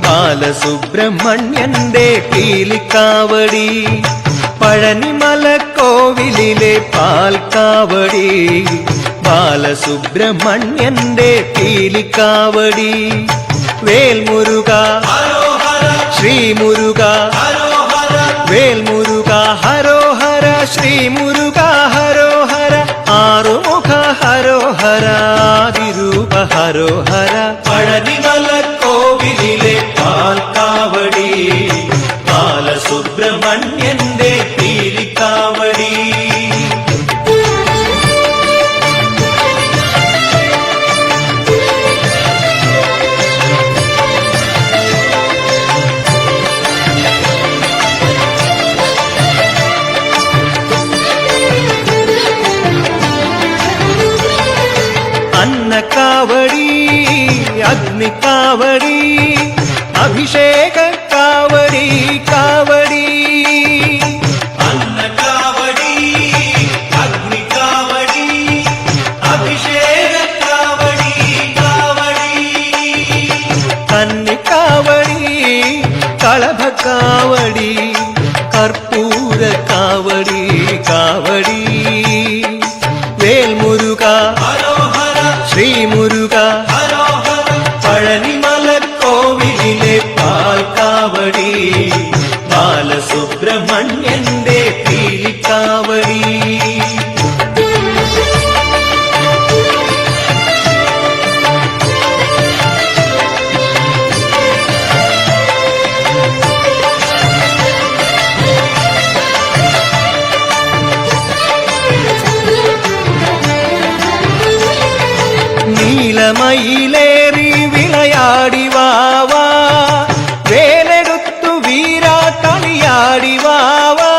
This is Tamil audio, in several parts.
ബാലസുബ്രഹ്മണ്യന്റെ പീലിക്കാവടി പഴനിമലക്കോവിലിലെ പാൽക്കാവടി ബാലസുബ്രഹ്മണ്യന്റെ പീലിക്കാവടി വേൽമുരുക ശ്രീമുരുക വേൽമുരുക ഹരോഹര ശ്രീമുരുക ഹരോഹര ആറുമുഖ ഹരോഹര ആദിരൂപ ഹരോഹര പഴനിമലക്കോവിലിലെ പാൽക്കാവടി ബാലസുബ്രഹ്മണ്യന്റെ പീലിക്കാവടി അന്നക്കാവടി അഗ്നിക്കാവടി അഭിഷേക കാവടി കാവടി അന്നക്കാവടി അഗ്നിക്കാവടി അഭിഷേക കാവടി കാവടി കന്നിക്കാവടി കളഭക്കാവടി കർപ്പൂര കാവടി കാവടി വേൽമുരുക ശ്രീമുരുക പഴനിമലക്കോവിലിലെ പാൽക്കാവടി ബാലസുബ്രഹ്മണ്യന്റെ പീലിക്കാവടി നീലമയിലേറി വിളയാടി വാവാ വേലെടുത്തു വീരാ കളിയാടി വാവാ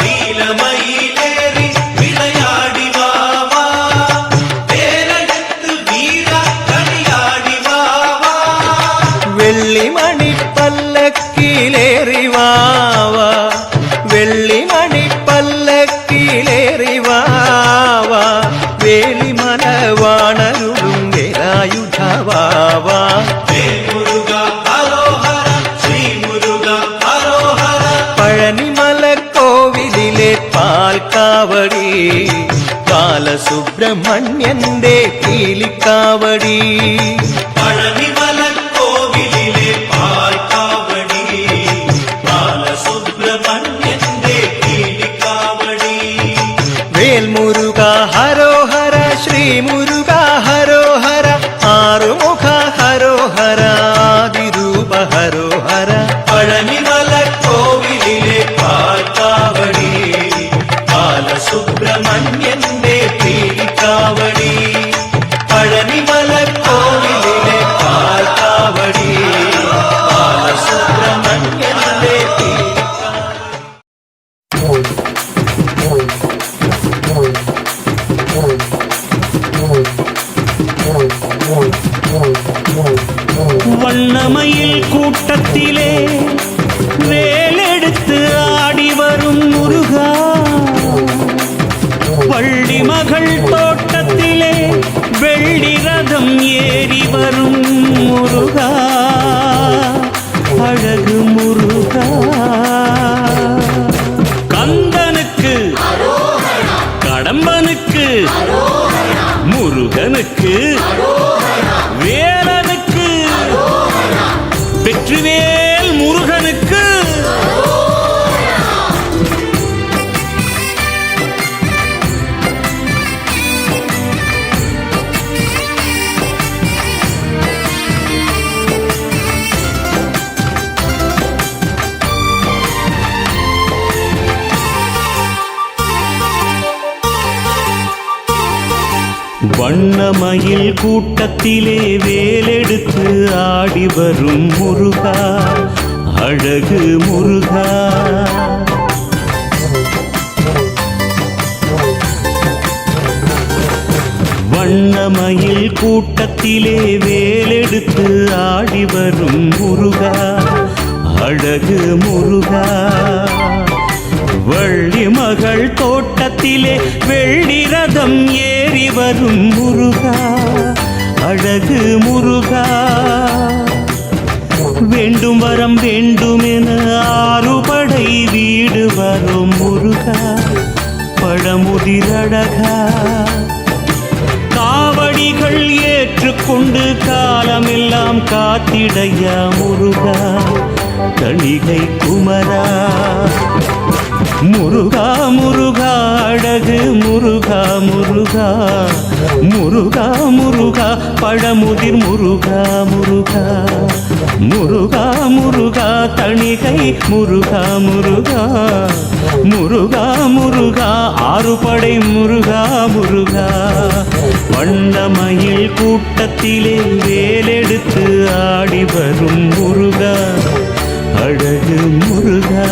നീലമയിലേറി വിളയാടി വാവാ വേലെടുത്തു വീരാ കളിയാടി വാവാ വെള്ളിമണിപ്പല്ലക്കിലേറി വാവാ വെള്ളിമണിപ്പല്ലക്കിലേറി വാവാ വേലിമലവാണരുളും വേലായുധവാവാ വേൽമുരുക ഹരോഹര ശ്രീമുരുക ഹരോഹര പഴനിമലക്കോവിലിലെ പാൽക്കാവടി ബാലസുബ്രഹ്മണ്യന്റെ പീലിക്കാവടി പഴനിമലക്കോവിലിലെ പാൽക്കാവടി ബാലസുബ്രഹ്മണ്യന്റെ പീലിക്കാവടി വേൽമുരുക ഹരോഹര ശ്രീമുരുക ഹരോഹര ആറുമുഖ ഹരോഹര ആദിരൂപ ഹരോഹര പഴനിമലക്കോവിലിലെ പാൽക്കാവടി ബാലസുബ്രഹ്മണ്യന്റെ പീലിക്കാവടി പഴനിമലക്കോവിലിലെ പാൽക്കാവടി ബാലസുബ്രഹ്മണ്യന്റെ வண்ணமயில் கூட்டத்திலே வேலெடுத்து ஆடி வரும் முருகா வள்ளி மகள் தோட்டத்திலே வெள்ளி ரதம் ஏறி வரும் முருகா அழகு முருகா கந்தனுக்கு கடம்பனுக்கு முருகனுக்கு வேலனுக்கு வெற்றிவேல் முருகனுக்கு வண்ணமயில் கூட்டத்திலே வேலெடுத்து ஆடி வரும் முருகா அழகு முருகா வண்ணமயில் கூட்டத்திலே வேலெடுத்து ஆடி வரும் முருகா அழகு முருகா வள்ளி மகள் தோட்டத்திலே வெள்ளி ரதம் ஏறி வரும் முருகா அழகு முருகா பழமுதிரழகா காவடிகள் ஏற்றுக்கொண்டு காலமெல்லாம் காத்திடையா முருகா கணிகை குமரா முருகா முருகா அழகு முருகா முருகா முருகா முருகா பழமுதிர் முருகா முருகா முருகா முருகா தணிகை முருகா முருகா முருகா முருகா ஆறுபடை முருகா முருகா வண்ணமயில் கூட்டத்திலே வேலெடுத்து ஆடி வரும் முருகா அழகு முருகா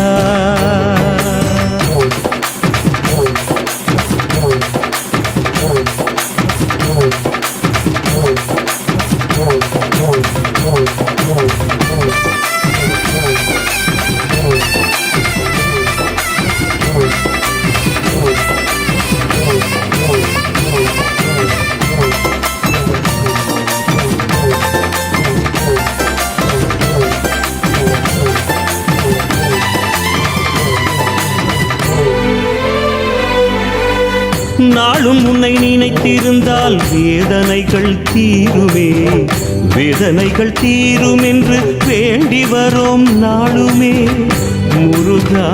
நாளும் உன்னை நினைத்திருந்தால் வேதனைகள் தீருமே வேதனைகள் தீரும் என்று வேண்டி வரோம் நாளுமே முருகா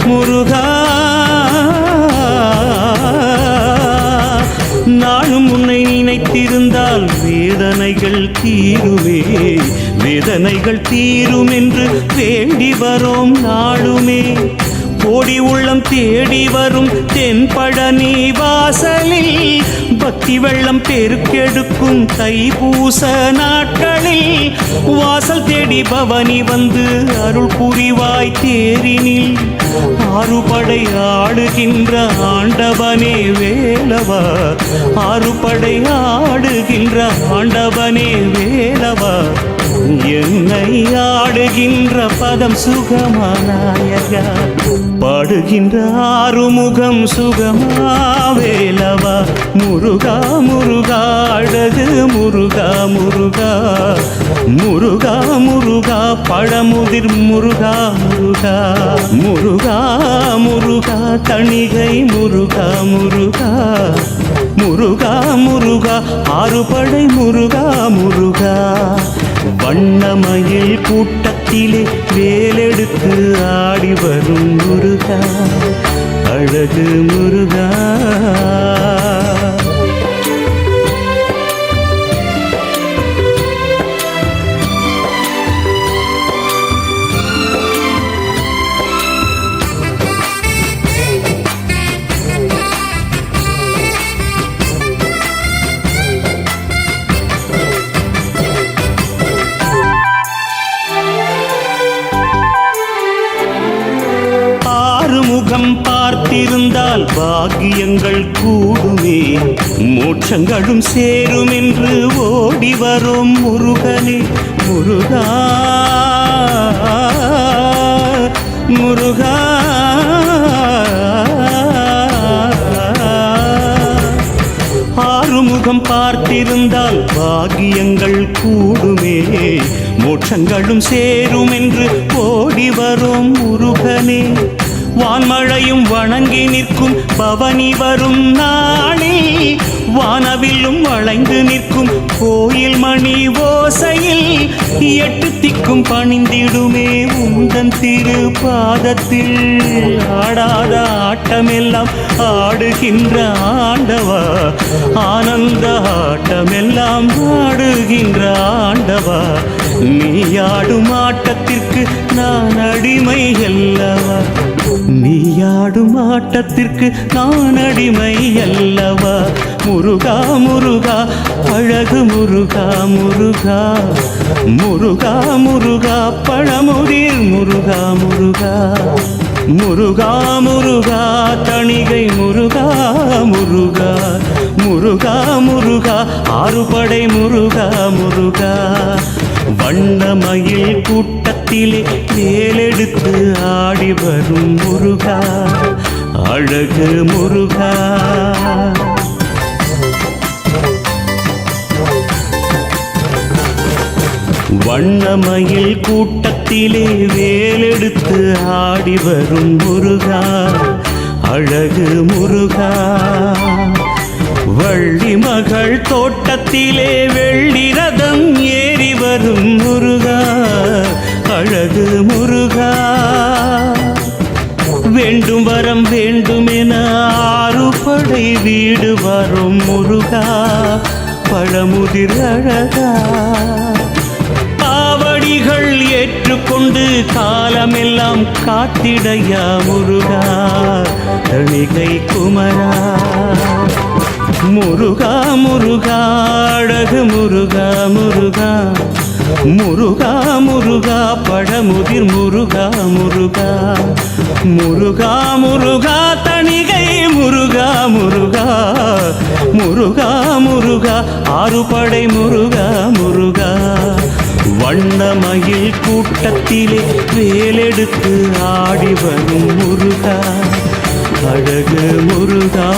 முருகா நாளும் உன்னை நினைத்திருந்தால் வேதனைகள் தீருமே வேதனைகள் தீரும் என்று வேண்டி வரோம் நாளுமே கோடி உள்ளம் தேடி வரும் தென்பழனி வாசலில் பக்தி வெள்ளம் பெருக்கெடுக்கும் தைப்பூச நாட்களில் வாசல் தேடி பவனி வந்து அருள் புரிவாய் தேரினில் ஆறுபடை ஆடுகின்ற ஆண்டவனே வேலவா ஆறுபடை ஆடுகின்ற ஆண்டவனே வேலவா என்னை ஆடுகின்ற பதம் சுகமானாயகா பாடுகின்ற ஆறுமுகம் சுகமா வேலவா முருகா முருகா அழகு முருகா முருகா முருகா முருகா பழமுதிர் முருகா முருகா முருகா முருகா தணிகை முருகா முருகா முருகா முருகா ஆறுபடை முருகா முருகா வண்ணமயில் கூட்டத்திலே வேலெடுத்து ஆடி வரும் முருகா அழகு முருகா முகம் பார்த்திருந்தால் பாக்கியங்கள் கூடுமே மோட்சங்களும் சேரும் என்று ஓடி வரும் முருகனே முருகா முருகா ஆறுமுகம் பார்த்திருந்தால் பாக்கியங்கள் கூடுமே மோட்சங்களும் சேரும் என்று ஓடி வரும் முருகனே வான்மழையும் வணங்கி நிற்கும் பவனி வரும் நாளில் வானவில்லும் வளைந்து நிற்கும் கோயில் மணி ஓசையில் எட்டு திக்கும் பணிந்திடுமே உந்தன் திரு பாதத்தில் ஆடாத ஆட்டமெல்லாம் ஆடுகின்ற ஆண்டவா ஆனந்த ஆட்டமெல்லாம் ஆடுகின்ற ஆண்டவா நீ ஆடும் ஆட்டத்திற்கு நான் அடிமை அல்லவா நீ ஆடும் ஆட்டத்திற்கு நான் அடிமை அல்லவா முருகா முருகா அழகு முருகா முருகா முருகா முருகா பழமுதிர் முருகா முருகா முருகா முருகா தணிகை முருகா முருகா முருகா முருகா ஆறுபடை முருகா முருகா வண்ணமயில் கூட்டத்திலே வேலெடுத்து ஆடி வரும் முருகா அழகு முருகா வண்ணமயில் கூட்டத்திலே வேலெடுத்து ஆடி வரும் முருகா, அழகு முருகா. வள்ளி மகள் தோட்டத்திலே வெள்ளி ரதம் ஏறி வரும் முருகா, அழகு முருகா. வேண்டும் வரம் வேண்டுமென 6 படை வீடு வரும் முருகா, பழமுதிர் அழகா. ஆவடிகள் ஏற்றுக்கொண்டு காலமெல்லாம் காத்திடையா முருகா, தணிகை குமரா. முருகா முருகா, அழகு முருகா முருகா. முருகா முருகா, பழமுதிர் முருகா முருகா. முருகா முருகா, தணிகை முருகா முருகா. முருகா முருகா, 6 படை முருகா முருகா. வண்ணமயில் கூட்டத்திலே வேலெடுத்து ஆடி வரும் முருகா, அழகு முருகா.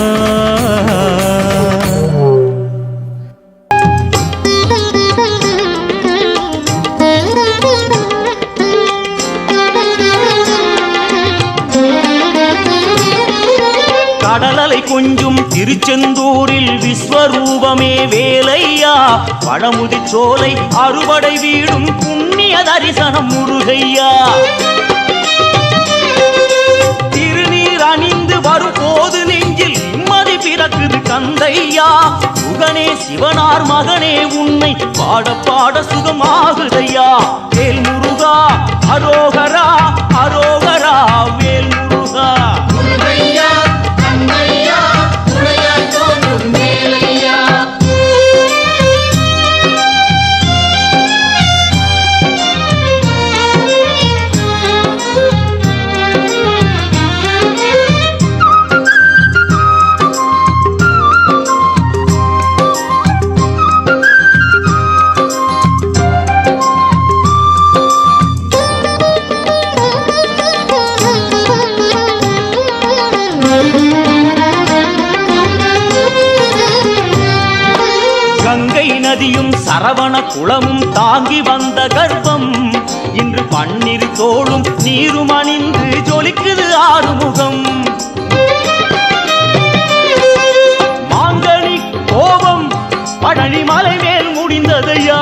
கடலலை கொஞ்சும் திருச்செந்தூரில் விஸ்வரூபமே வேலையா, பழமுதி சோலை அறுபடை வீடும் புண்ணிய தரிசனம் முருகையா. திருநீர் அணிந்து வரும் போது நெஞ்சில் நிம்மதி பிறக்குது கந்தையா. சுகனே சிவனார் மகனே உன்னை பாட பாட சுகமாகுதையா. வேல் முருகா அரோகரா, அரோகரா வேல் முருகா. நதியும் சரவண குளமும் தாங்கி வந்த கர்ப்பம், இன்று பன்னீர் தோளும் நீரும் அணிந்து ஜொலிக்குது ஆறுமுகம். மாங்கனி கோபம் பழனி மலை மேல் முடிந்ததையா,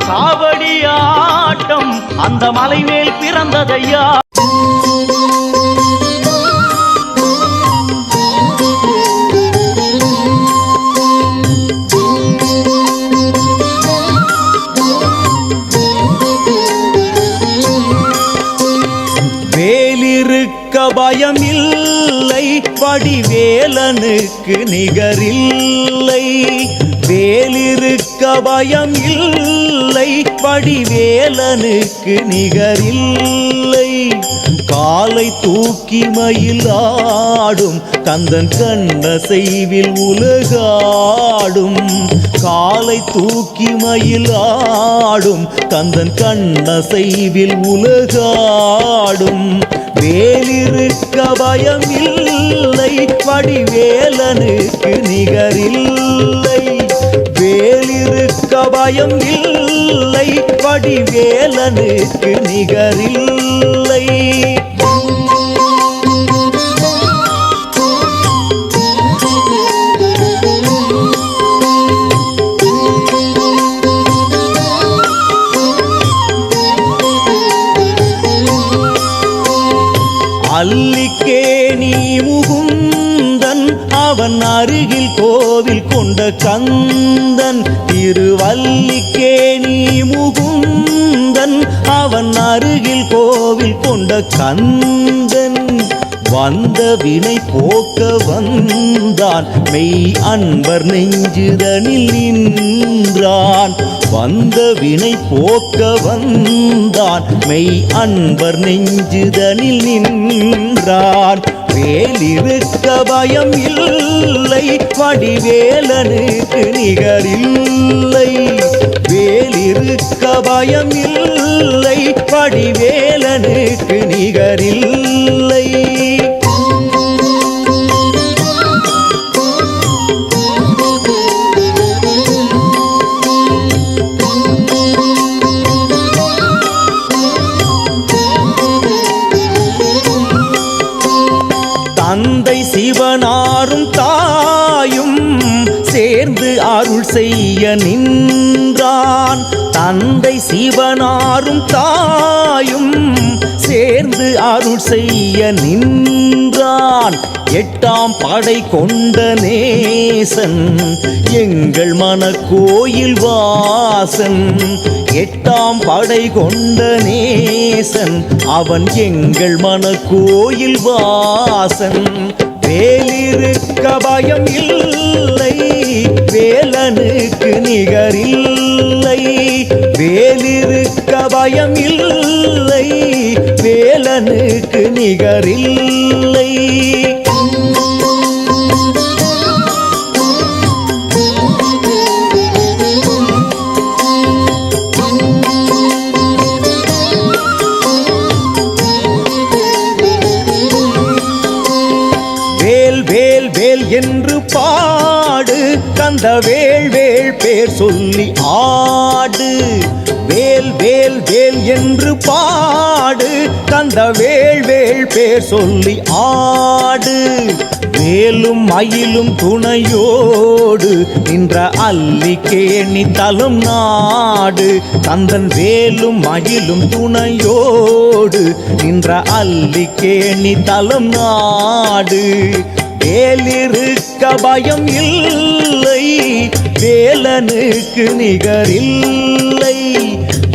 காவடி ஆட்டம் அந்த மலை மேல் பிறந்ததையா. பயம் இல்லை வடிவேலனுக்கு நிகரில்லை. வேலிருக்க பயம் இல்லை வடிவேலனுக்கு நிகரில்லை. காலை தூக்கி மயிலாடும் கந்தன் கண்ண செய்வில் உலகாடும். காலை தூக்கி மயிலாடும் கந்தன் கண்ண செய்வில் உலகாடும். வேலிருக்க பயம் இல்லை வடிவேலனுக்கு நிகரில்லை. வேலிருக்க பயம் இல்லை வடிவேலனுக்கு நிகரில்லை. அல்லிக்கேணி முகுந்தன் அவன் அருகில் கோவில் கொண்ட கந்தன். திருவல்லிக்கேணி முகுந்தன் அவன் அருகில் கோவில் கொண்ட கந்தன். வந்த வினை போக்க வந்தான் மெய் அன்பர் நெஞ்சுதனில் நின்றான். வந்த வினை போக்க வந்தான் மெய் அன்பர் நெஞ்சுதனில் நின்றான். வேலிருக்க பயம் இல்லை வடிவேலனுக்கு நிகரில்லை. வேலிருக்க பயம் இல்லை வடிவேலனுக்கு நிகரில்லை. அருள் செய்ய நின்றான். தந்தை சிவனாரும் தாயும் சேர்ந்து அருள் செய்ய நின்றான். 8ஆம் படை கொண்ட நேசன் எங்கள் மனக்கோயில் வாசன். 8ஆம் படை கொண்ட நேசன் அவன் எங்கள் மனக்கோயில் வாசன். வேலிருக்க பயம் இல்லை, வேலனுக்கு நிகரில்லை. வேலிருக்க பயம் இல்லை, வேலனுக்கு நிகரில்லை. என்று பாடு, கந்த வேள் வேள் பேர் சொல்லி ஆடு. வேல் வேல் வேல் என்று பாடு, கந்த வேள் வேள் பேர் சொல்லி ஆடு. வேலும் மயிலும் துணையோடு நின்ற அல்லிக்கேணி தலம் நாடு. கந்தன் வேலும் மயிலும் துணையோடு நின்ற அல்லிக்கேணி தலம் நாடு. வேலிருக்க பயம் இல்லை, வேலனுக்கு நிகரில்லை.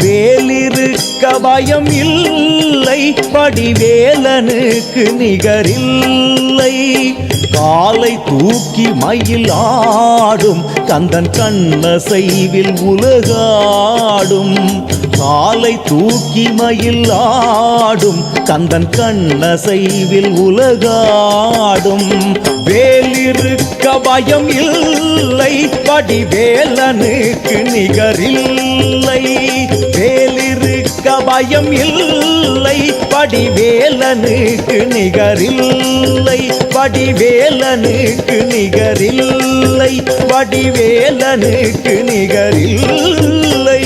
வேலிருக்க பயம் இல்லை, வடிவேலனுக்கு நிகரில்லை. காலை தூக்கி மயில் ஆடும், கந்தன் கண்ணசைவில் உலகாடும். காலை தூக்கி மயில் ஆடும், கந்தன் கண்ணசைவில் உலகாடும். வேலிருக்க பயம் இல்லை, வடிவேலனுக்கு நிகரில்லை. வேலிருக்க பயம் இல்லை, வடிவேலனுக்கு நிகரில்லை. வடிவேலனுக்கு நிகரில்லை, வடிவேலனுக்கு நிகரில்லை.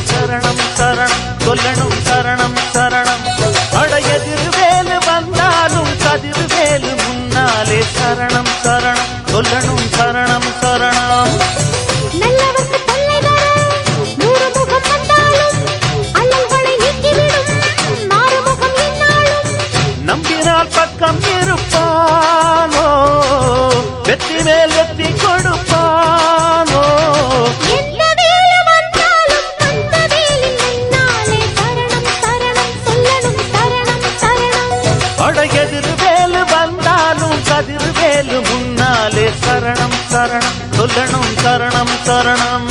சரணம் சரணம் சொல்லணும் சரணம் சரணம். அடையதிரு வேலு வந்தாலும் கதிர் வேலு முன்னாலே சரணம் சரணம் சொல்லணும் சரணம் சரணம். நம்பினால் பக்கம் இருப்பானோ, வெற்றி மேல் வெற்றி கொடுப்பானோ. அடையதிரு வேலு வந்தாலும் கதிர் வேலு முன்னாலே சரணம் சரணம் சொல்லணும் சரணம் சரணம்.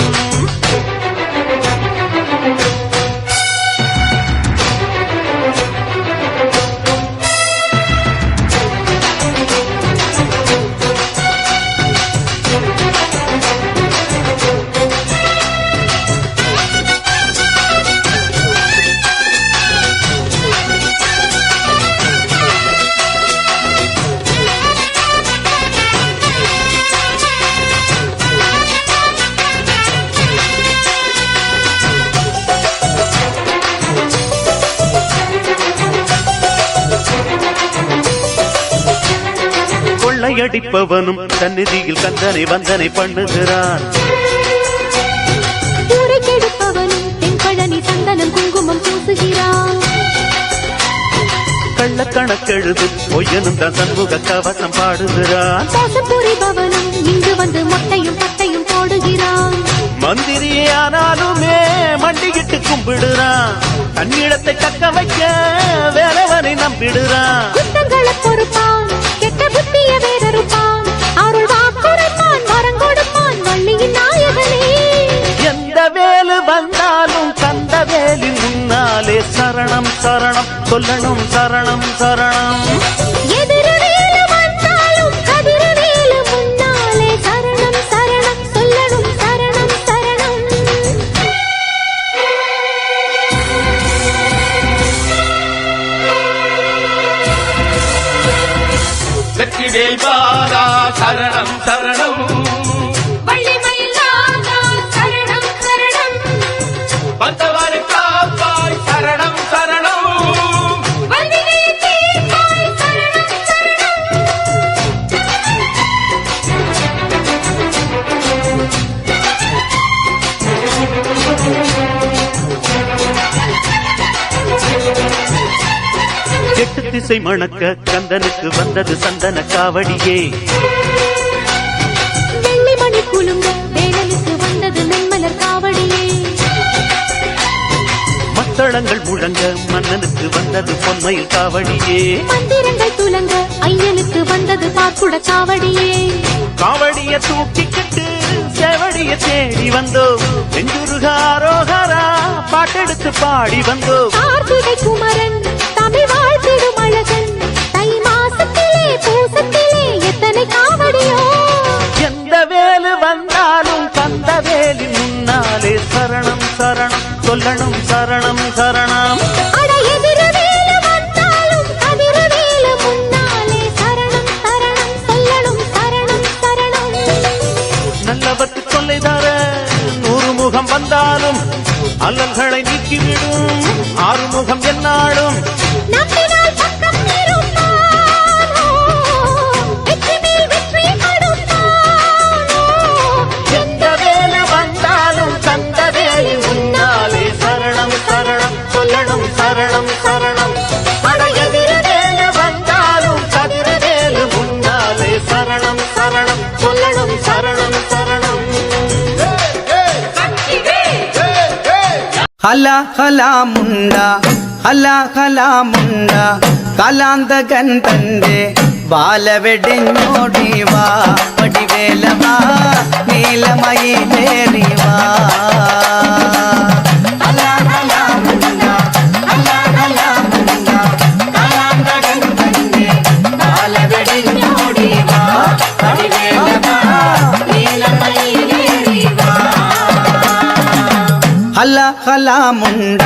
கொள்ளையடிப்பவனும் சந்நிதியில் கந்தனை வந்தனை பண்ணுகிறான். சந்தனம் குங்குமம் பூசுகிறான். கள்ளக்கணக்கெழுது பொய்யனும் தான் சண்முக கவசம் பாடுகிறான். புரிபவனும் இங்கு வந்து மொட்டையும் பட்டையும் போடுகிறான். மந்திரியே ஆனாலுமே மண்டிகிட்டு கும்பிடுறான். தன்னிடத்தை தக்க வைக்க வேறவனை நம்பிடுறான். பொறுப்பான், கெட்ட புத்திய வேறறுப்பான். அருள் வாக்குரைப்பான், வரம் கொடுப்பான், வள்ளியின் நாயகனே. எந்த வேலு வந்தாலும் கந்த வேலின் முன்னாலே சரணம் சரணம் சொல்லணும் சரணம் சரணம். எதிர வேலு வந்தாலும் கதிர வேலு முன்னாலே மீசை மணக்க கந்தனுக்கு வந்தது சந்தன காவடியே. வெள்ளிமணி குலுங்க வேலனுக்கு வந்தது மென்மலர் காவடியே. மத்தளங்கள் முழங்க மன்னனுக்கு வந்தது பொன்மயில் காவடியே. மந்திரங்கள் துலங்க ஐயனுக்கு வந்தது பாக்குட காவடியே. காவடிய தூக்கிக்கிட்டு சேவடிய தேடி வந்தோம். நெஞ்சுருகாரோகரா பாட்டெடுத்து பாடி வந்தோம். கார்த்திகை குமரன் தமிழ் வாழ்த்திடும் அழகன் தை மாசத்திலே பூசத்திலே எத்தனை காவடியோ. எந்த வேலு வந்தாலும் கந்த வேலி முன்னாலே சரணம் சரணம் சொல்லணும் சரணம் சரணம். அட எதிரவேலு வந்தாலும் கதிரவேலு முன்னாலே சரணம் சரணம் சொல்லணும் சரணம் சரணம். நல்லவர்க்கு தொல்லை தர 100 முகம் வந்தாலும் அல்லல்களை நீக்கிவிடும் ஆறுமுகம் என்னாலும். நம்பினால் பக்கம் இருப்பானோ, வெற்றி மேல் வெற்றி கொடுப்பானோ. எந்த வேலு வந்தாலும் கந்த வேலி முன்னாலே சரணம் சரணம் சொல்லணும் சரணம் சரணம். அட எதிரவேலு வந்தாலும் கதிரவேலு முன்னாலே சரணம் சரணம் சொல்லணும் சரணம் சரணம். ഹല ഹല മുണ്ട ഹല ഹല മുണ്ട കലാന്തകൻ തന്റെ ബാലവെടിഞ്ഞോടിവാ വടിവേലവാ നീലമയിലേറിവാ. ഹല ഹല മുണ്ട ഹല ഹല മുണ്ട കലാന്തകൻ തന്റെ ബാലവെടിഞ്ഞോടിവാ വടിവേലവാ നീലമയിലേറിവാ. ഹല ഹല മുണ്ട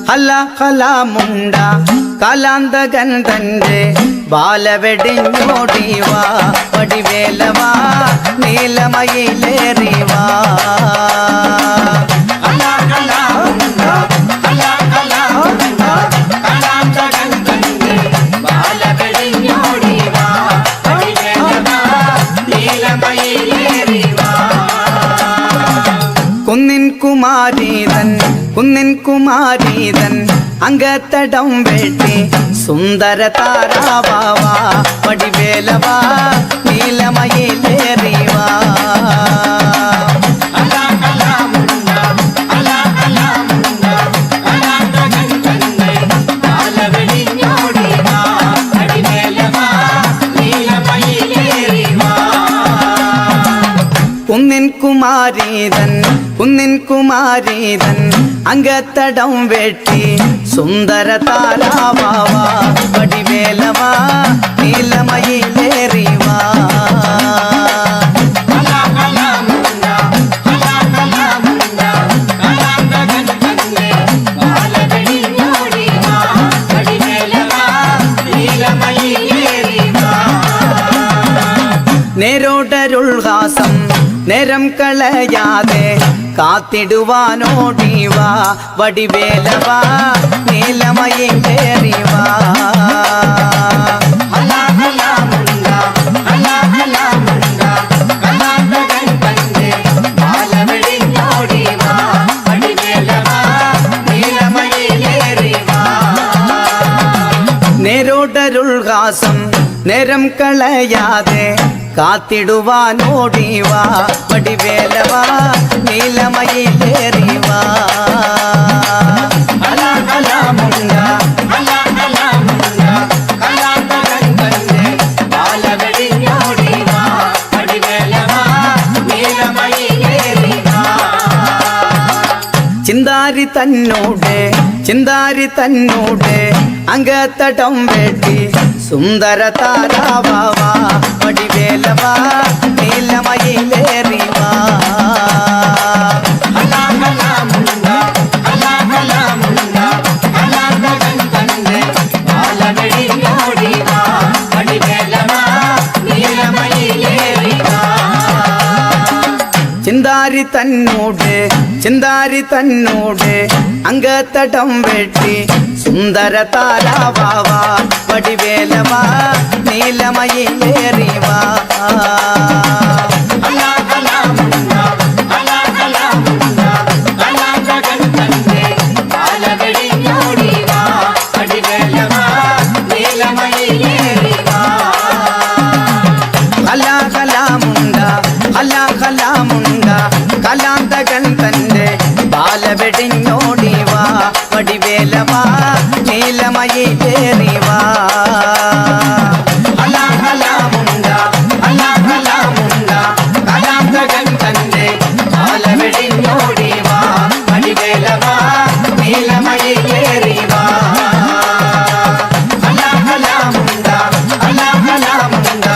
ഹല ഹല മുണ്ട കലാന്തകൻ തന്റെ ബാലവെടിഞ്ഞോടിവാ വടിവേലവാ നീലമയിലേറിവാ. ഹല ഹല മുണ്ട ഹല ഹല മുണ്ട കലാന്തകൻ തന്റെ ബാലവെടിഞ്ഞോടിവാ വടിവേലവാ നീലമയിലേറിവാ. കുന്നിൻ കുമാരീതൻ അങ്കത്തടം വെട്ടി സുന്ദര താരാവാ വടിവേലവാ നീലമയിലേറിവാ. കുന്നിൻ കുമാരീതൻ അങ്കത്തടം വെട്ടി സുന്ദര താരാവാ വടിവേലവാ നീലമയിലേറിവാ. നേരോടരുൾഹാസം നേരം കളയാതെ കാത്തിടുവാനോടിവാ വടിവേലവാ നീലമയിലേറിവാ. നേരോടരുൾഹാസം നേരം കളയാതെ കാത്തിടുവാനോടിവാ വടിവേലവാ നീലമയിലേറിവാ. ഹല ഹല മുണ്ട ഹല ഹല മുണ്ട കലാന്തകൻ തന്റെ ബാലവെടിഞ്ഞോടിവാ വടിവേലവാ നീലമയിലേറിവാ. ചിന്താരി തന്നോട് അങ്കത്തടം വെട്ടി സുന്ദര താരാവാ വടിവേലവാ നീലമയിലേറിവാ. ഹല ഹല മുണ്ട ഹല ഹല മുണ്ട കലാന്തകൻ തന്റെ ബാലവെടിഞ്ഞോടിവാ വടിവേലവാ നീലമയിലേറിവാ. ചിന്താരി തന്നോട് അങ്കത്തടം വെട്ടി സുന്ദര താരാവാ വടിവേലവാ നീലമയിലേറിവാ. ഹല ഹല മുണ്ട ഹല ഹല മുണ്ട കലാന്തകൻ തന്റെ ബാലവെടിഞ്ഞോടിവാ വടിവേലവാ നീലമയിലേറിവാ. കലാകലാമുണ്ട കലാന്തകൻ തന്റെ ബാലവെടിഞ്ഞോടിവാ വടിവേലവാ നീലമയേറിവാ കലാകലാമുണ്ട കലാകലാമുണ്ട കലാന്തകൻ തന്റെ ബാലവെടിഞ്ഞോടിവാ വടിവേലവാ നീലമയേറിവാ കലാകലാമുണ്ട കലാകലാമുണ്ട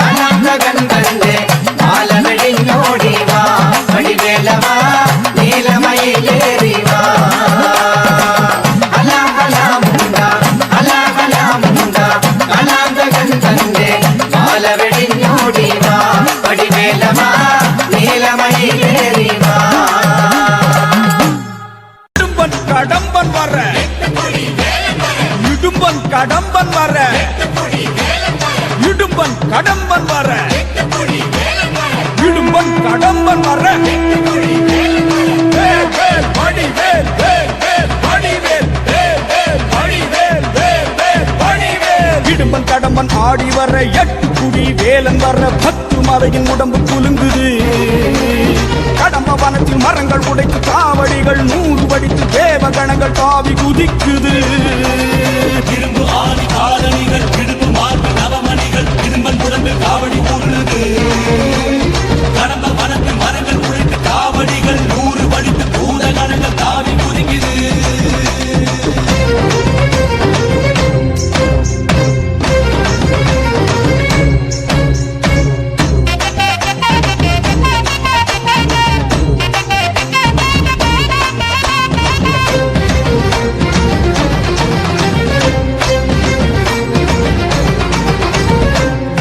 കലാന്തകൻ തന്റെ ബാലവെടിഞ്ഞോടിവാ വടിവേലവാ നീലമയേറിവാ കലാകലാമുണ്ട കലാകലാമുണ്ട കലാന്തകൻ തന്റെ ബാലവെടിഞ്ഞോടിവാ വടിവേലവാ നീലമയേറിവാ கடம்பன் வர இடும்பன் கடம்பன் வர இடும்பன் கடம்பன் வர இடும்பன் கடம்பன் வர வேல் வேல் வடிவேல் வேல் வேல் வடிவேல் வேல் வேல் வடிவேல் வேல் வேல் வடிவேல் இடும்பன் கடம்பன் ஆடி வர எட்டு குடி வேலன் வர 10 மலையின் உடம்பு குலுங்குது கடம்ப வனத்தில் மரங்கள் உடைத்து காவடிகள் 100 வடித்து தேவகணங்கள் தாவி குதிக்குது இரும்பு ஆதி காலணிகள் இடுப்பு மார்பு நவமணிகள் இரும்பன் உடம்பில் காவடி கூறுது கடம்ப வனத்தில் மரங்கள் உடைத்து காவடிகள் 100 வடித்து பூதகணங்கள் தாவி குதிக்குது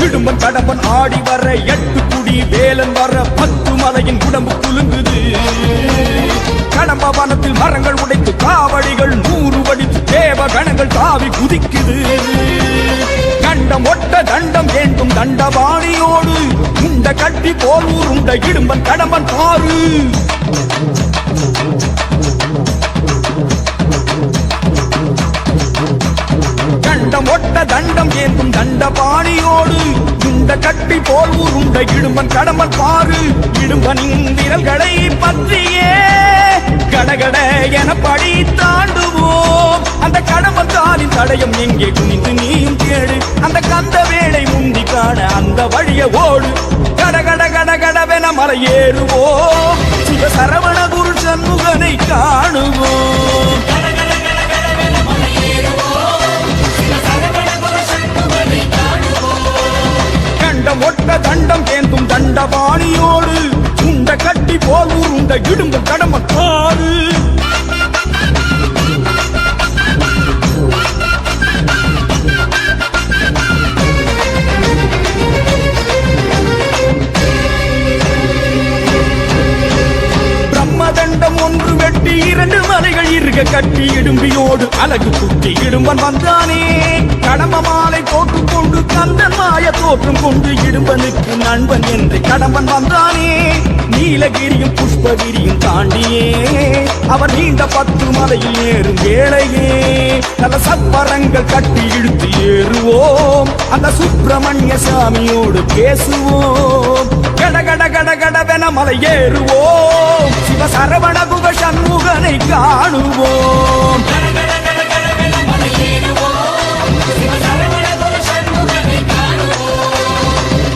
இடும்பன் கடம்பன் ஆடி வர 8 குடி வேலன் வர 10 மலையின் உடம்பு குலுங்குது கடம்ப வனத்தில் மரங்கள் உடைத்து காவடிகள் 100 வடித்து தேவகணங்கள் தாவி குதிக்குது கண்டம் ஒட்ட தண்டம் ஏந்தும் தண்டபாணியோடு உண்ட கட்டி போல் உருண்ட இடும்பன் கடம்பன் பாரு கண்டம் ஒட்ட தண்டம் ஏந்தும் தண்டபாணியோடு உண்ட கட்டி போல் உருண்ட இடும்பன் கடம்பன் பாரு இடும்பனின் விரல்களை பற்றியே கடகட என படி தாண்டுவோம் அந்த கடம்பன் தாலின் தடயம் எங்கே குனிந்து நீயும் தேடு அந்த கந்த வேளை முந்தி காண அந்த வழிய ஓடு கடகட கடகடவென மலை ஏறுவோம் சிவ சரவண குரு சண்முகனை காணுவோம் கண்டம் ஒட்ட தண்டம் ஏந்தும் தண்டபாணியோடு உண்ட கட்டி போல் உருண்ட இடும்பு கடம்ப பாரு பிரம்மதண்டம் ஒன்று வெட்டி 2 மலைகள் இருக கட்டி இடும்பியோடு அழகு குட்டி இடும்பன் வந்தானே கடம்ப மாலை போட்டுக் கொண்டு கந்தன் மாய தோற்றம் கொண்டு இடும்பனுக்கு நண்பன் என்று கடம்பன் வந்தானே நீலகிரியும் புஷ்பகிரியும் தாண்டியே அவர் நீண்ட 10 மலையில் ஏறும் வேளையே நல்ல சப்பரங்கள் கட்டி இழுத்து ஏறுவோம் அந்த சுப்பிரமணிய சாமியோடு பேசுவோம் கடகட கடகடவென மலை ஏறுவோம் சிவ சரவண குக சண்முகனை காணுவோம்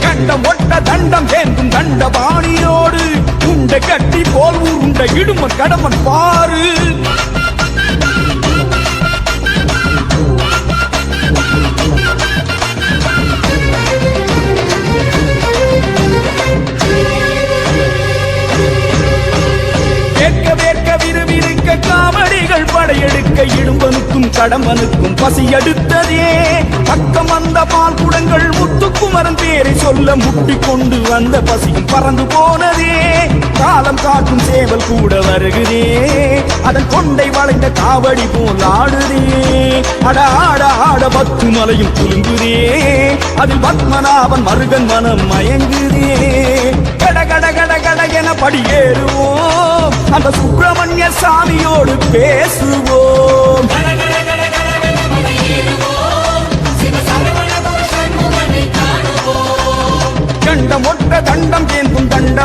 கண்டம் ஒட்ட தண்டம் ஏந்தும் தண்டபாணியோடு உண்ட கட்டி போல் உருண்ட இடுமன் கடமன் பாரு வேர்க்க வேர்க்க விறுவிறுக்க காவடிகள் படையெடுக்க இடும்பனுக்கும் கடம்பனுக்கும் பசி எடுத்ததே பக்கம் வந்த பால் குடங்கள் முத்துக்குமரன் பேரை சொல்ல முட்டிக் கொண்டு வந்த பசியும் பறந்து போனதே காலம் காட்டும் சேவல் கூட வருகிறே அதன் கொண்டை வளைந்த காவடி போல் ஆடுதே அட ஆட ஆட 10 மலையும் குலுங்குதே அதில் பத்மநாபன் மருகன் மனம் மயங்குதே கட கட கட கட என படியேறுவோம் அந்த சுப்பிரமணிய சாமியோடு பேசுவோம் கண்டம் ஒட்ட தண்டம் ஏந்தும் தண்ட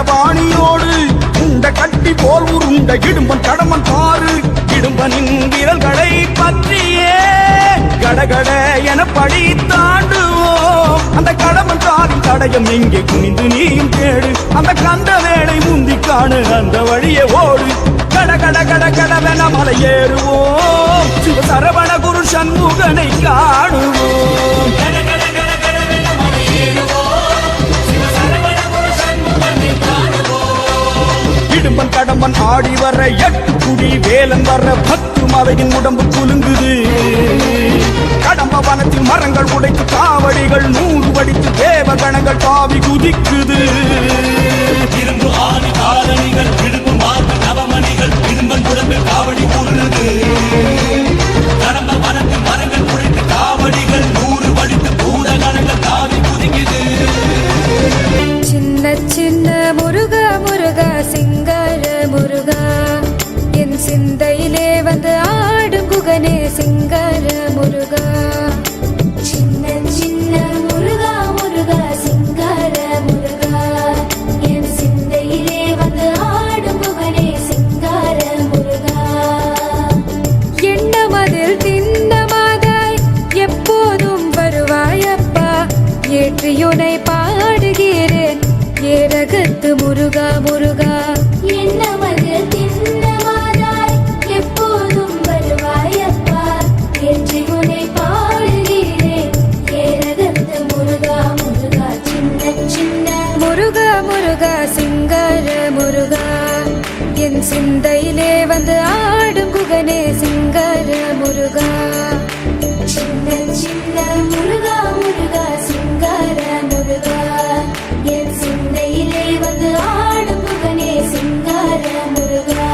இடும்பன் கடம்பன் பாரு இடும்பனின் விரல்களை பற்றியே கடகட என படி தாண்டுவோம் அந்த கடம்பன் தாரின் தடயம் எங்கே குனிந்து நீயும் தேடு அந்த கந்த வேளை முந்தி காணு அந்த வழியே ஓடு கடகட கடகடவென மலை ஏறுவோம் சிவ சரவண குரு சண்முகனை காணுவோம் இடும்பன் கடம்பன் ஆடி வர எட்டு குடி வேலன் வர பத்து மலையின் உடம்பு குலுங்குது கடம்ப வனத்தில் மரங்கள் உடைத்து காவடிகள் 100 வடித்து தேவ கணங்கள் தாவி குதிக்குது இரும்பு ஆணி காலணிகள் இடுப்பு மார்பு நவமணிகள் இரும்பன் உடம்பில் காவடி கூறுது கடம்ப வனத்தில் மரங்கள் உடைத்து காவடிகள் 100 வடித்து பூத கணங்கள் தாவி குதிக்குது சின்ன சின்ன முருகா முருகா சிங்கார முருகா என் சிந்தையிலே வந்து ஆடும் குகனே சிங்கார முருகா சின்ன சின்ன முருகா முருகா சிங்கார முருகா என் சிந்தையிலே வந்து ஆடும் குகனே சிங்கார முருகா எண்ணமதில் திண்ணமாதாய் எப்போதும் வருவாயப்பா ஏற்றியுனை பாடுகிறேன் ஏரகத்து முருகா முருகா எண்ணமதில் திண்ணமாதாய் எப்போதும் வருவாயப்பா ஏற்றியுனை பாடுகிறேன் ஏரகத்து முருகா முருகா சின்ன சின்ன முருகா முருகா சிங்கார முருகா என் சிந்தையிலே வந்து ஆடும் குகனே சிங்கார முருகா சின்ன சின்ன முருகா முருகா சிங்கார முருகா என் சிந்தையிலே வந்து ஆடும் குகனே சிங்கார முருகா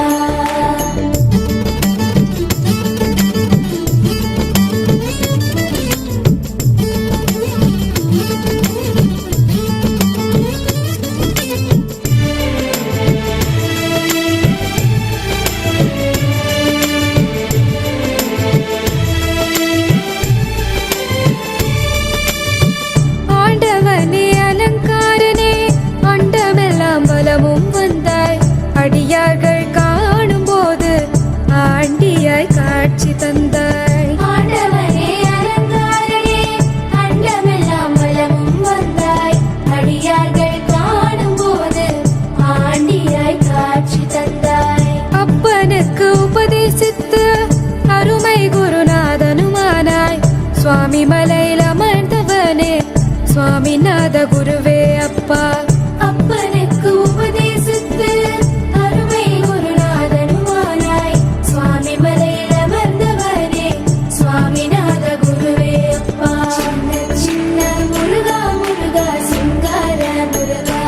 ஆண்டவனே அலங்காரனே அண்டமெல்லாம் வலமும் வந்தாய் அடியார்கள் காணும் போது ஆண்டியாய் காட்சி தந்தாய் ஆண்டவனே அலங்காரனே அண்டமெல்லாம் வலமும் வந்தாய் அடியார்கள் காணும் போது ஆண்டியாய் காட்சி தந்தாய் அப்பனுக்கு உபதேசித்து அருமை குருநாதனுமானாய் சுவாமி மலையில் அமர்ந்தவனே சுவாமிநாத குருவே அப்பா அப்பனுக்கு உபதேசித்து அருமை குருநாதனுமானாய் சுவாமி மலையில் அமர்ந்தவனே சுவாமிநாத குருவே அப்பா சின்ன சின்ன முருகா முருகா சிங்கார முருகா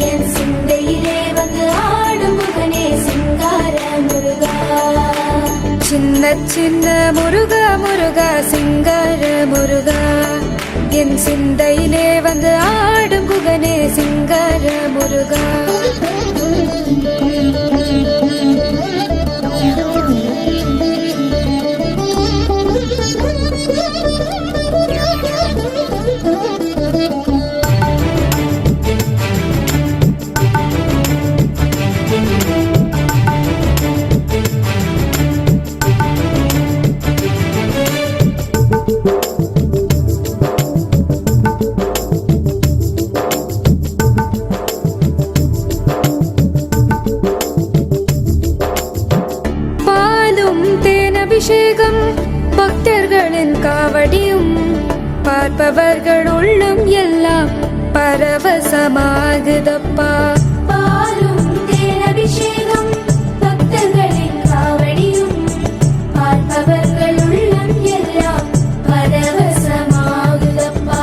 என் சிந்தையிலே வந்து ஆடும் முகனே சிங்கார முருகா சின்ன சின்ன முருகா முருகா சிங்கார முருகா என் சிந்தையிலே வந்து ஆடும் குகனே சிங்கார முருகா அபிஷேகம் பக்தர்களின் காவடியும் பார்ப்பவர்கள் உள்ளம் எல்லாம் பரவசமாகுதப்பா பாலும் தேன் அபிஷேகம் பக்தர்களின் காவடியும் பார்ப்பவர்கள் உள்ளம் எல்லாம் பரவசமாகுதப்பா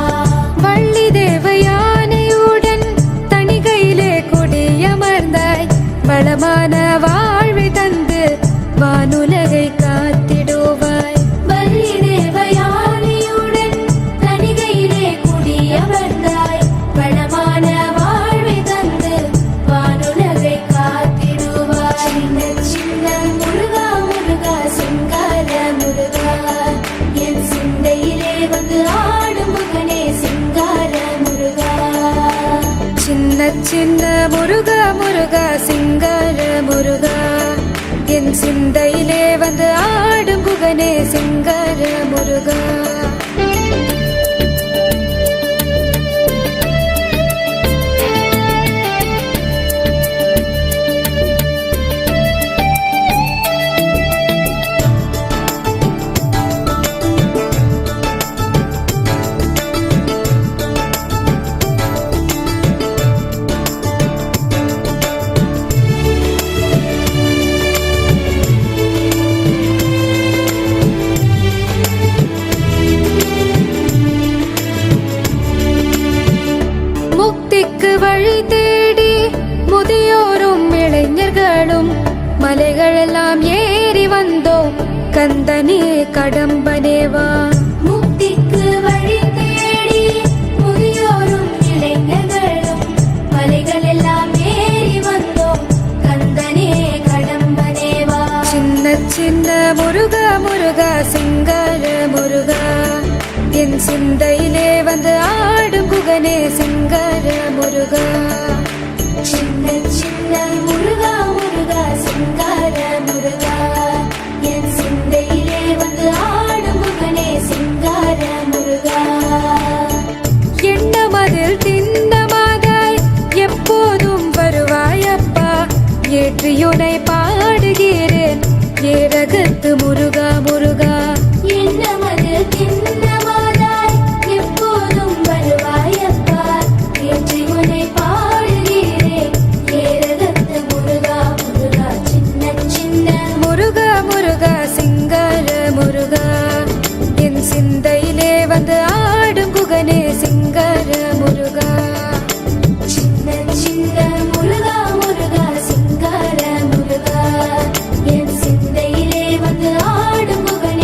வள்ளி தேவயானையுடன் தணிகையிலே கொடியமர்ந்தாய் வளமான வாழ்வை தந்து வானுலகை காத்திடுவாய் வள்ளி தேவயானையுடன் தணிகையிலே குடியமர்ந்தாய் வளமான வாழ்வை தந்து வானுலகை காத்திடுவாய் சின்ன சின்ன முருகா முருகா சிங்கார முருகா என் சிந்தையிலே வந்து ஆடும் முகனே சிங்கார முருகா சின்ன சின்ன சின்ன முருகா முருகா சிங்கார முருகா என் சிந்தையிலே வந்து ஆடும் குகனே சிங்கார முருகா முக்திக்கு வழி தேடி முதியோரும் இளைஞர்களும் மலைகளெல்லாம் ஏறி வந்தோம் கந்தனே கடம்பனேவா முக்திக்கு வழி தேடி முதியோரும் இளைஞர்களும் மலைகள் எல்லாம் ஏறி வந்தோம் கந்தனே கடம்பனேவா சின்ன சின்ன முருகா முருகா சிங்கார முருகா என் சிந்தையிலே வந்து ஆடும் குகனே சிங்கார முருகா சின்ன சின்ன முருகா முருகா சிங்கார முருகா என் சிந்தையிலே வந்து ஆடும் முகனே சிங்கார முருகா எண்ணமதில் திண்ணமாதாய் எப்போதும் வருவாயப்பா ஏற்றியுனை பாடுகிறேன் ஏரகத்து முருகா முருகா என்னமது திண்ணமாதாய் எப்போதும் வருவாயப்பா ஏற்றி உன்னை பாடுகிறேன் ஏரகத்து முருகா முருகா சின்ன சின்ன முருகா முருகா சிங்கார முருகா என் சிந்தையிலே வந்து ஆடும் குகனே சிங்கார முருகா சின்ன சின்ன முருகா முருகா சிங்கார முருகா என் சிந்தையிலே வந்து ஆடும் முகனே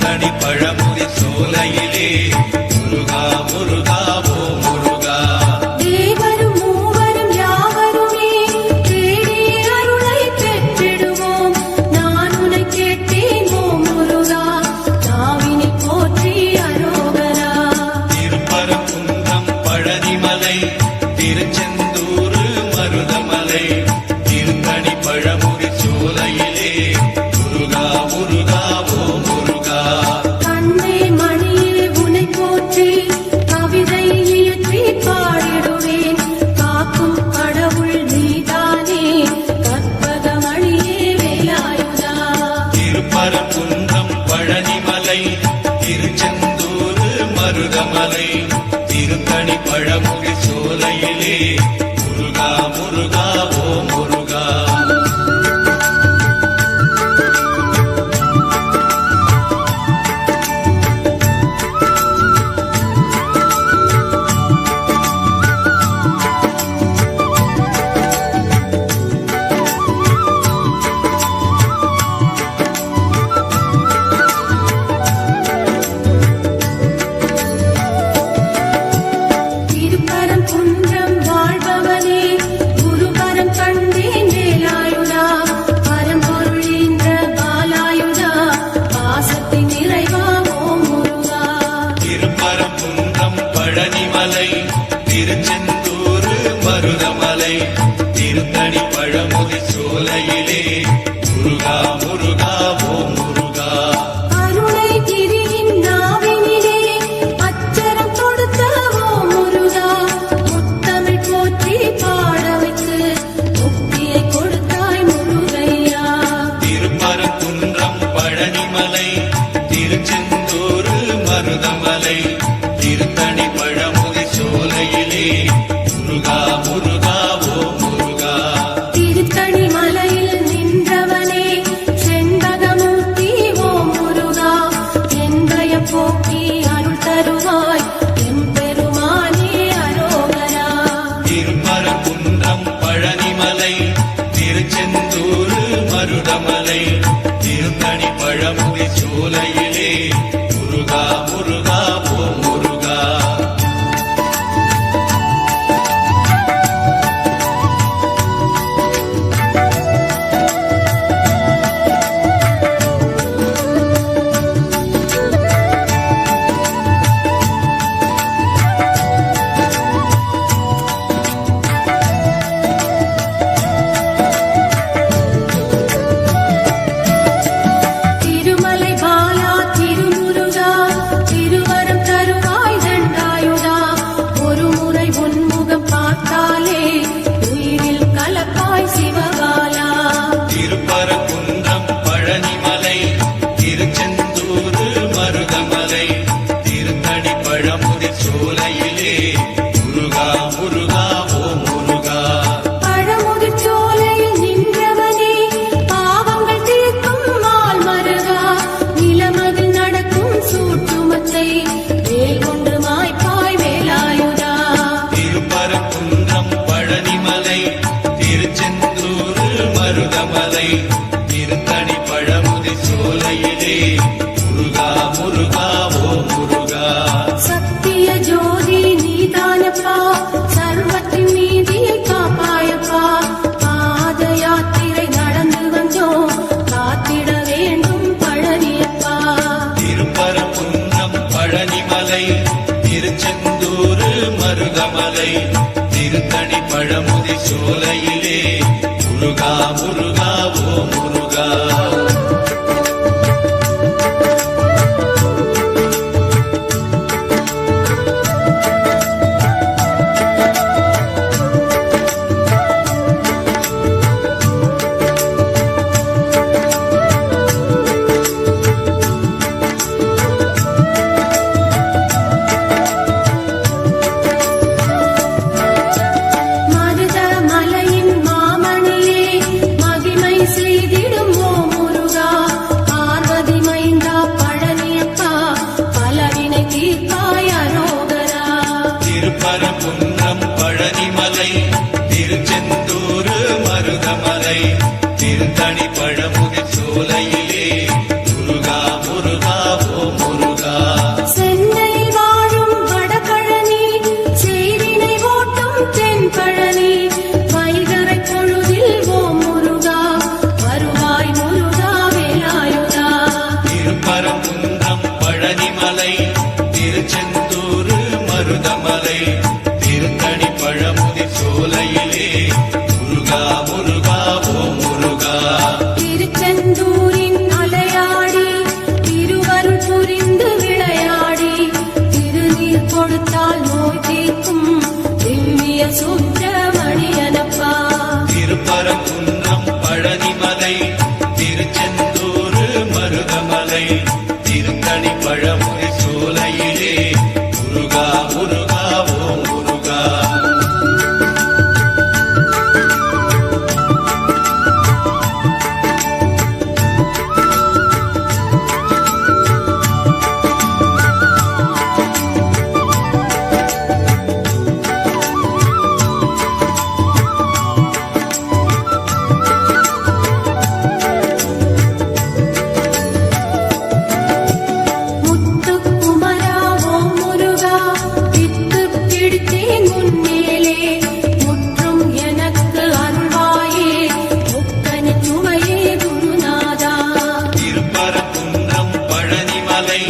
திருத்தணி பழமுதி சோலையிலே முருகா முருகா ஓ முருகா தேவரும் மூவரும் யாவருமே தேடி அருளை பெற்றிடுவோம். நான் உன்னை கேட்டேன் ஓ முருகா, நாவினை போற்றி அரோகரா. திருப்பரங்குன்றம் பழனிமலை திருச்செந்தூர் மருதமலை திருத்தணி பழமுதி சோலையிலே முருகா முருகா ஓ முருகா கண்ணே மணியே உன்னை போற்றி கவிதை இயற்றி பாடிடுவேன். காக்கும் கடவுள் நீதானே, கற்பகமணியே வேலாயுதா. திருப்பரங்குன்றம் பழனிமலை திருச்செந்தூர் மருதமலை திருத்தணி பழமுதி சோலையிலே முருகா முருகா ஓ முருகா திருப்பரங்குன்றம் வாழ்பவனே, குருபரம் கண்டேன் வேலாயுதா. பரம்பொருள் என்ற பாலாயுதா, பாசத்தின் நிறைவா ஓ முருகா. திருப்பரங்குன்றம் பழனிமலை திருச்செந்தூர் மருதமலை திருத்தணி பழமுதி சோலையிலே முருகா முருகா ஓ முருகா அருணை கிரியின் நாவினிலே அச்சரம் கொடுத்த ஓ முருகா. முத்தமிழ் போற்றி பாட வைத்து முக்தியை கொடுத்தாய் முருகையா. திருப்பரங்குன்றம் பழனிமலை திருச்செந்தூர் மருதமலை திருத்தணி பழமுதி சோலையிலே முருகா முருகா ஓ முருகா திருத்தணி மலையில் நின்றவனே, செண்பகமூர்த்தி ஓ முருகா. எந்தைய போக்கி அருள் தருவாய் எம்பெருமானே அரோகரா. திருப்பரங்குன்றம் பழனிமலை திருச்செந்தூர் மருதமலை திருத்தணி பழமுதி சோலையிலே முருகா முருகா ஓ முருகா திருமலை பாலா திருமுருகா, திருவரம் தருவாய் தண்டாயுதா. ஒரு முறை உன்முகம் பார்த்தாலே உயிரில் கலப்பாய் சிவகாலா. திருப்பரங்குன்றம் பழனிமலை திருச்செந்தூர் மருதமலை திருத்தணி பழமுதி சோலையிலே முருகா முருகா ஓ முருகா பழமுதிர் சோலையில் நின்றவனே, பாவங்கள் தீர்க்கும் மால் மருகா. நிலமதில் நடக்கும் சூற்றுமத்தை வேல் கொண்டு மாய்ப்பாய் வேலாயுதா. திருப்பரங்குன்றம் பழனிமலை திருச்செந்தூர் மருதமலை திருத்தணி பழமுதி சோலையிலே முருகா முருகா ஓ முருகா சத்திய ஜோதி நீதானப்பா, சர்வத்தின் நீதியை காப்பாயப்பா. பாத யாத்திரை நடந்து வந்தோம், காத்திட வேண்டும் பழனியப்பா. திருப்பரங்குன்றம் பழனிமலை திருச்செந்தூர் மருதமலை திருத்தணி பழமுதி சோலையிலே முருகா முருகா ஓ முருகா மருத மலையின் மாமணியே, மகிழ பழனிமலை திருச்செந்தூர் மருதமலை திருத்தணி பழமுதி சோலையிலே முருகா முருகா ஓ முருகா திருச்செந்தூரின் அலையாடி திருவருள் புரிந்து விளையாடி திருநீர் கொடுத்தால் நோய் தீர்க்கும் திவ்ய சுப்பிரமணியனப்பா திருப்பரங்குன்றம் பழனிமலை திருச்செந்தூர் மருதமலை திருத்தணி பழமுதி சோலையிலே முருகா முருகா ஓ முருகா முத்துக்குமரா ஓம் முருகா வித்து பிடித்தேன் உன்மேலே முற்றும் எனக்கு அருள்வாயே முக்கனி சுமையே குருநாதா திருப்பரங்குன்றம் பழனிமலை